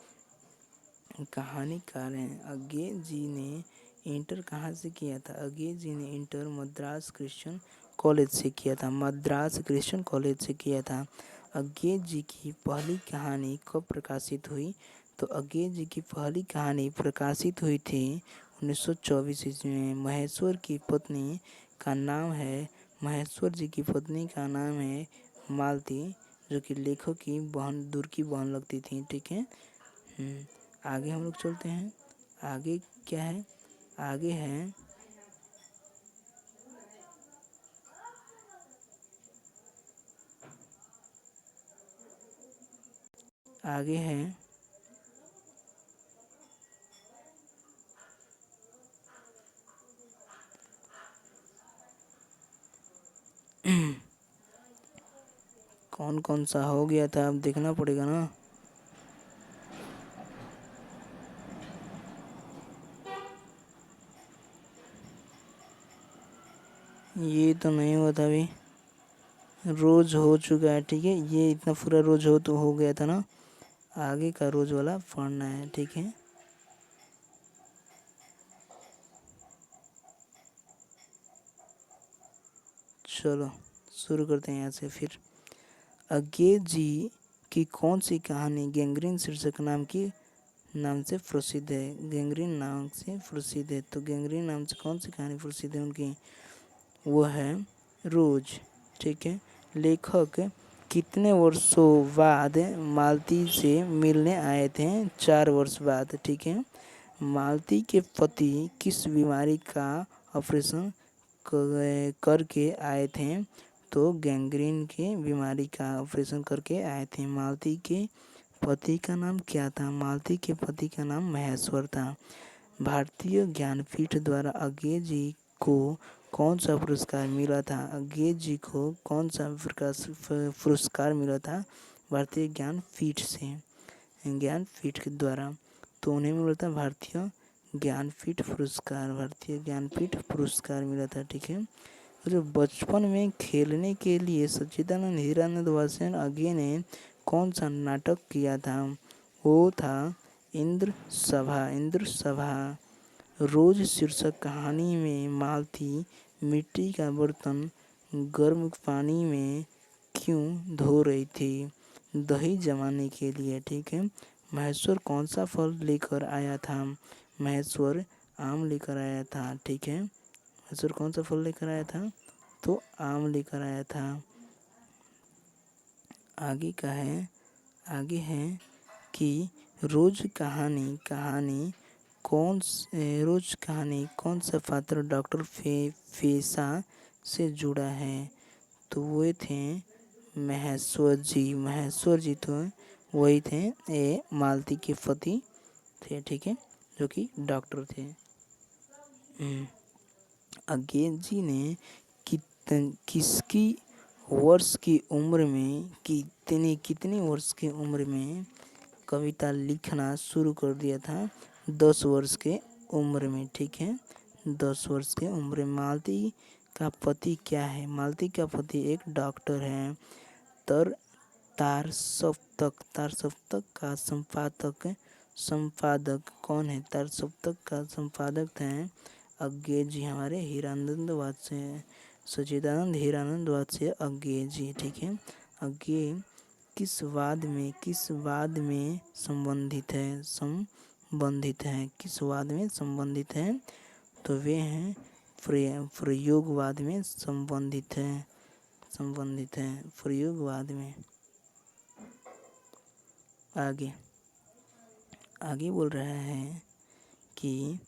Speaker 1: कहानीकार हैं। अज्ञे जी ने इंटर कहाँ से किया था? अज्ञे जी ने इंटर मद्रास क्रिश्चियन कॉलेज से किया था। अज्ञे जी की पहली कहानी कब प्रकाशित हुई? तो अज्ञे जी की पहली कहानी प्रकाशित हुई थी 1924 ईस्वी में। महेश्वर जी की पत्नी का नाम है मालती, जो कि लेखक की दूर की बहन लगती थी। ठीक है, आगे हम लोग चलते हैं। आगे क्या है? आगे है कौन कौन सा हो गया था, अब देखना पड़ेगा ना। ये तो नहीं हुआ था अभी, रोज हो चुका है। ठीक है, ये इतना पूरा रोज हो गया था ना। आगे का रोज वाला पढ़ना है। ठीक है, चलो शुरू करते हैं यहाँ से फिर। अज्ञे जी की कौन सी कहानी गैंग्रीन शीर्षक नाम से प्रसिद्ध है? गैंग्रीन नाम से प्रसिद्ध है। तो गैंग्रीन नाम से कौन सी कहानी प्रसिद्ध है उनकी? वो है रोज। ठीक है, लेखक कितने वर्षों बाद मालती से मिलने आए थे? 4 वर्ष बाद। ठीक है, मालती के पति किस बीमारी का ऑपरेशन करके आए थे? तो गैंग्रीन के बीमारी का ऑपरेशन करके आए थे। मालती के पति का नाम क्या था? मालती के पति का नाम महेश्वर था। भारतीय ज्ञानपीठ द्वारा अज्ञे जी को कौन सा पुरस्कार मिला था? अज्ञे जी को कौन सा पुरस्कार मिला था भारतीय ज्ञानपीठ के द्वारा? तो उन्हें मिला था भारतीय ज्ञानपीठ पुरस्कार मिला था। ठीक है, जो बचपन में खेलने के लिए सच्चिदानंद हीरानंद वात्स्यायन अज्ञे ने कौन सा नाटक किया था? वो था इंद्र सभा। रोज शीर्षक कहानी में मालती मिट्टी का बर्तन गर्म पानी में क्यों धो रही थी? दही जमाने के लिए। ठीक है, महेश्वर कौन सा फल लेकर आया था? महेश्वर आम लेकर आया था। ठीक है, महेश्वर कौन सा फल लेकर आया था? तो आम लेकर आया था। आगे है कि रोज कहानी रोज कहानी कौन सा पात्र डॉक्टर फेसा से जुड़ा है? तो वो थे महेश्वर जी तो वही थे, ये मालती के पति थे, ठीक है, जो कि डॉक्टर थे। अंग्रेजी ने किसकी वर्ष की उम्र में कितनी वर्ष की उम्र में कविता लिखना शुरू कर दिया था? 10 वर्ष के उम्र में, ठीक है, 10 वर्ष के उम्र में। मालती का पति क्या है? मालती का पति एक डॉक्टर है। तार सप्तक का संपादक कौन है? तार सप्तक का संपादक हैं अज्ञे जी, हमारे हीरानंद वात्स्य, सच्चिदानंद हीरानंद वात्स्य अज्ञे जी, ठीक है। अज्ञे किस वाद में संबंधित है? किस वाद में संबंधित है? तो वे हैं प्रयोगवाद में संबंधित है प्रयोगवाद में। आगे बोल रहा है कि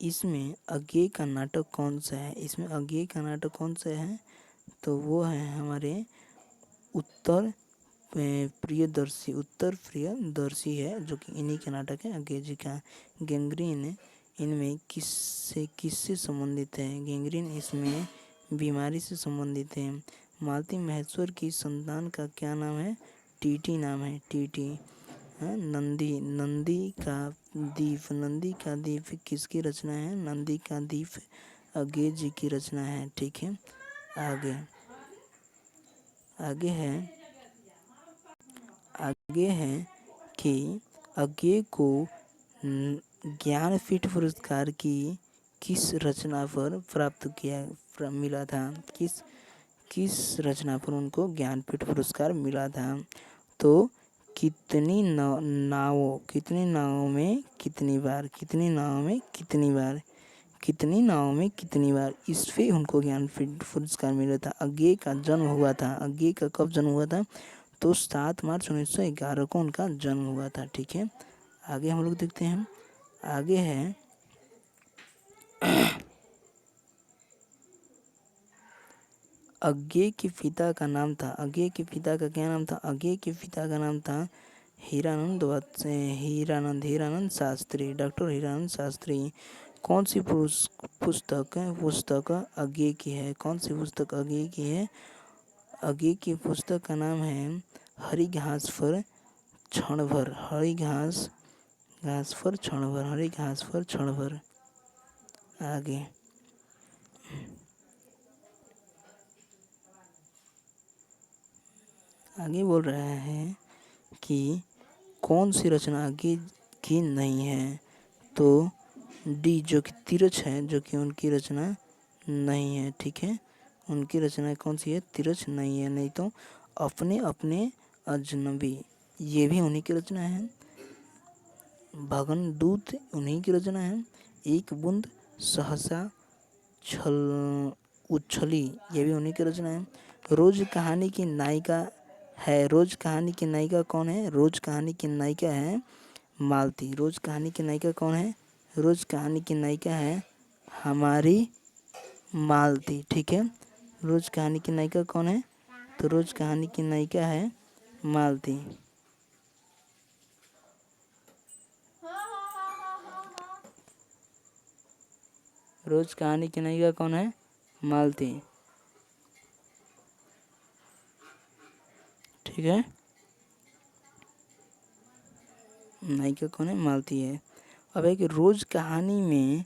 Speaker 1: इसमें अज्ञेय का नाटक कौन सा है? इसमें अज्ञेय का नाटक कौन सा है? तो वो है हमारे उत्तर प्रियदर्शी है, जो कि इन्हीं का नाटक है अज्ञेय जी का। गैंग्रीन इनमें किससे संबंधित है? गैंग्रीन इसमें बीमारी से संबंधित है। मालती महेश्वर की संतान का क्या नाम है? टीटी नाम है, टीटी। नंदी का दीप किसकी रचना है? नंदी का दीप अज्ञेय जी की रचना है, ठीक है। आगे है कि अज्ञेय को ज्ञानपीठ पुरस्कार की किस रचना पर मिला था? किस रचना पर उनको ज्ञानपीठ पुरस्कार मिला था? तो कितनी नावों में कितनी बार इस पे उनको ज्ञानपीठ पुरस्कार मिला था। अज्ञेय का जन्म हुआ था, अज्ञेय का कब जन्म हुआ था? तो 7 मार्च 1911 को उनका जन्म हुआ था, ठीक है। आगे हम लोग देखते हैं। आगे है अज्ञेय के पिता का नाम था। अज्ञेय के पिता का क्या नाम था? अज्ञेय के पिता का नाम था हीरानंद शास्त्री, डॉक्टर हीरानंद शास्त्री। कौन सी पुस्तक अज्ञेय की है? कौन सी पुस्तक अज्ञेय की है? अज्ञेय की पुस्तक का नाम है हरी घास पर क्षण भर। हरी घास पर क्षण भर। आगे बोल रहा है कि कौन सी रचना अज्ञेय की नहीं है? तो डी, जो कि तिरछ है, जो कि उनकी रचना नहीं है, ठीक है। उनकी रचना कौन सी है? तिरछ नहीं है। नहीं तो अपने अजनबी, ये भी उन्हीं की रचना है। भगन दूत उन्हीं की रचना है। एक बूंद सहसा उछली, ये भी उन्हीं की रचना है। रोज कहानी की नायिका है। रोज कहानी की नायिका कौन है? रोज कहानी की नायिका है मालती। रोज कहानी की नायिका कौन है? रोज कहानी की नायिका है हमारी मालती, ठीक है। रोज कहानी की नायिका कौन है? तो रोज कहानी की नायिका है मालती। रोज कहानी की नायिका कौन है? मालती, ठीक है। नायिका कौन है? मालती है। अब एक रोज कहानी में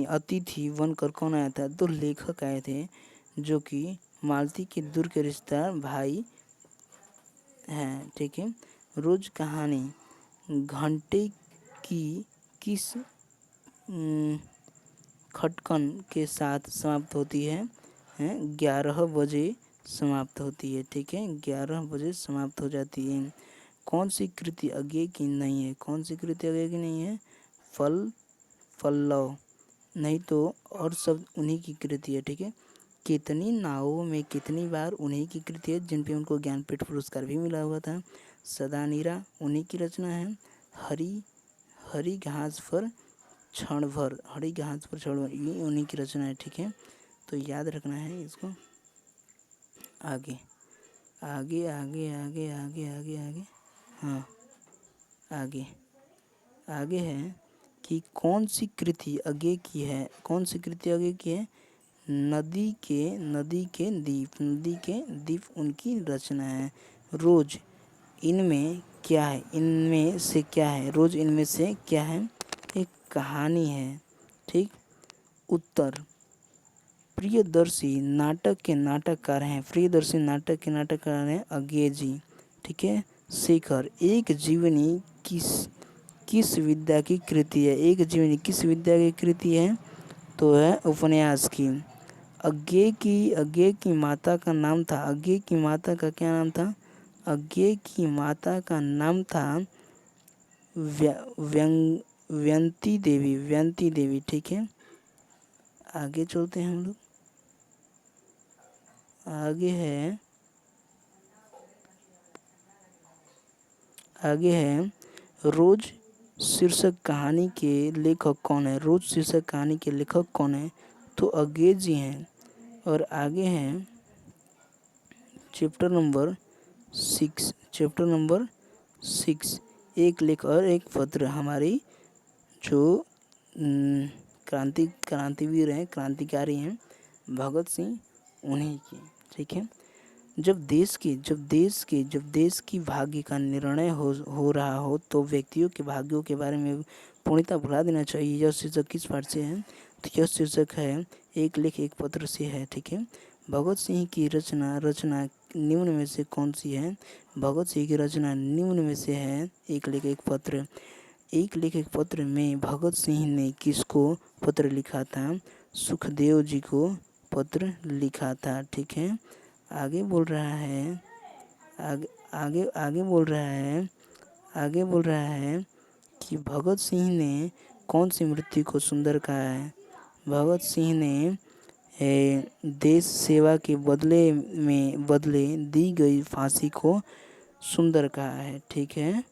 Speaker 1: अतिथि बनकर कौन आया था? दो लेखक आए थे, जो कि मालती के दूर के रिश्तेदार भाई हैं, ठीक है। रोज कहानी घंटे की किस खटकन के साथ समाप्त होती है? 11 बजे समाप्त होती है, ठीक है। 11 बजे समाप्त हो जाती है। कौन सी कृति अज्ञेय की नहीं है? कौन सी कृति अज्ञेय की नहीं है? पल्लव, नहीं तो और सब उन्हीं की कृति है, ठीक है। कितनी नावों में कितनी बार उन्हीं की कृति है जिन पे उनको ज्ञानपीठ पुरस्कार भी मिला हुआ था। सदानीरा उन्हीं की रचना है। हरी हरी घास पर क्षण भर, हरी घास पर क्षण भर, ये उन्हीं की रचना है। ठीक है, तो याद रखना है इसको। आगे आगे आगे आगे आगे आगे आगे हाँ आगे आगे है कि कौन सी कृति आगे की है, कौन सी कृति आगे की है। नदी के दीप उनकी रचना है। रोज इनमें क्या है, इनमें से क्या है, रोज इनमें से क्या है, एक कहानी है। ठीक। उत्तर प्रियदर्शी नाटक के नाटककार हैं, प्रियदर्शी नाटक के नाटककार हैं अंग्रेजी। ठीक है। शेखर एक जीवनी किस विद्या की कृति है, एक जीवनी किस विद्या की कृति है, तो है उपन्यास की। अज्ञे की माता का नाम था, अज्ञे की माता का क्या नाम था, अज्ञे की माता का नाम था व्यंती देवी, व्यंती देवी। ठीक है, आगे चलते हैं हम लोग। आगे है रोज शीर्षक कहानी के लेखक कौन है, रोज शीर्षक कहानी के लेखक कौन है, तो अंग्रेज जी हैं। और आगे है चैप्टर नंबर 6, एक लेख और एक पत्र, हमारी जो क्रांतिवीर हैं, क्रांतिकारी हैं, भगत सिंह, उन्हीं की। ठीक है। जब देश की भाग्य का निर्णय हो रहा हो तो व्यक्तियों के भाग्यों के बारे में पूर्णतः भुला देना चाहिए। यह शीर्षक किस पाठ से है, तो यह शीर्षक है एक लेख एक पत्र से है। ठीक है। भगत सिंह की रचना निम्न में से कौन सी है, भगत सिंह की रचना निम्न में से है एक लेख एक पत्र। एक लेख एक पत्र में भगत सिंह ने किसको पत्र लिखा था, सुखदेव जी को पत्र लिखा था। ठीक है। आगे बोल रहा है आगे बोल रहा है कि भगत सिंह ने कौन सी मृत्यु को सुंदर कहा है। भगत सिंह ने देश सेवा के बदले दी गई फांसी को सुंदर कहा है। ठीक है।